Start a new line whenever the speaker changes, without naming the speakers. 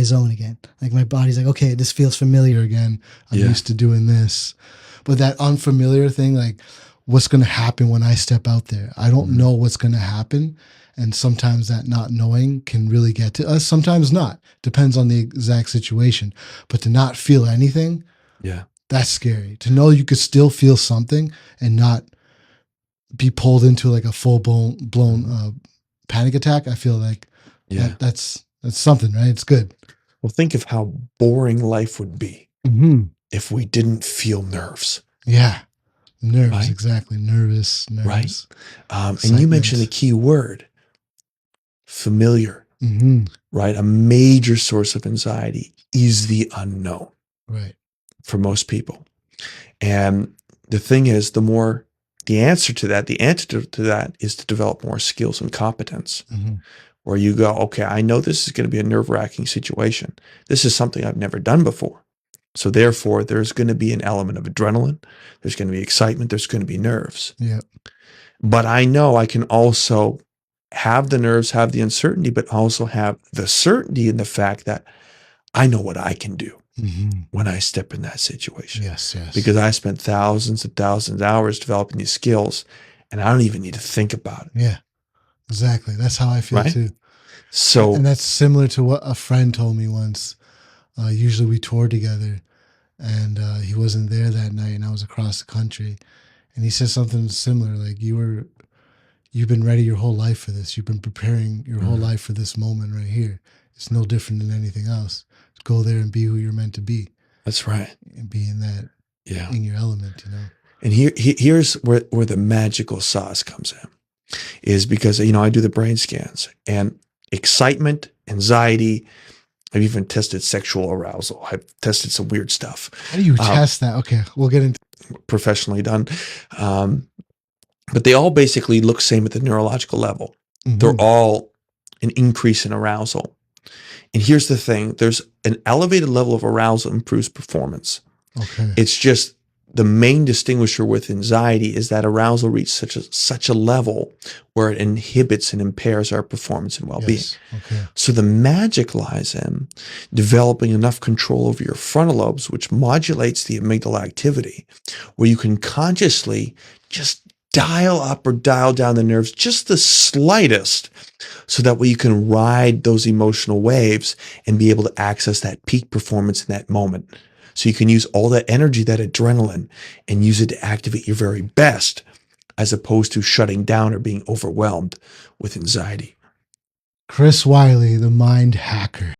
my zone again. Like my body's like, okay, this feels familiar again. I'm
Yeah.
used to doing this. But that unfamiliar thing, like what's going to happen when I step out there? I don't know what's going to happen. And sometimes that not knowing can really get to us. Sometimes not. Depends on the exact situation. But to not feel anything,
Yeah.
that's scary. To know you could still feel something and not be pulled into like a full blown panic attack. I feel like
Yeah.
that's something, right? It's good.
Well, think of how boring life would be
Mm-hmm.
if we didn't feel nerves.
Yeah. Nerves,
Right?
exactly. Nervous.
Right. And you mentioned a key word, familiar,
Mm-hmm.
right? A major source of anxiety is the unknown
Right.
for most people. And the thing is, the antidote to that is to develop more skills and competence.
Mm-hmm.
Where you go, okay, I know this is going to be a nerve-wracking situation. This is something I've never done before. So therefore, there's going to be an element of adrenaline. There's going to be excitement. There's going to be nerves.
Yeah.
But I know I can also have the nerves, have the uncertainty, but also have the certainty in the fact that I know what I can do when I step in that situation.
Yes, yes.
Because I spent thousands and thousands of hours developing these skills, and I don't even need to think about it.
Yeah, exactly. That's how I feel
Right?
too.
So,
And that's similar to what a friend told me once. Usually we toured together, and he wasn't there that night, and I was across the country. And he said something similar, like you've been ready your whole life for this. You've been preparing your whole life for this moment right here. It's no different than anything else. Go there and be who you're meant to be.
that's right.
And be in that,
Yeah.
in your element, you know.
And here's where the magical sauce comes in, is because, I do the brain scans, and excitement, anxiety, I've even tested sexual arousal. I've tested some weird stuff.
How do you test that? Okay, we'll get into
Professionally done. But they all basically look same at the neurological level. They're all an increase in arousal. And here's the thing, there's an elevated level of arousal improves performance.
Okay.
It's just the main distinguisher with anxiety is that arousal reaches such a level where it inhibits and impairs our performance and well-being.
Yes. Okay.
So the magic lies in developing enough control over your frontal lobes, which modulates the amygdala activity, where you can consciously just dial up or dial down the nerves just the slightest, so that way you can ride those emotional waves and be able to access that peak performance in that moment. So you can use all that energy, that adrenaline, and use it to activate your very best, as opposed to shutting down or being overwhelmed with anxiety.
Chris Wiley, the mind hacker.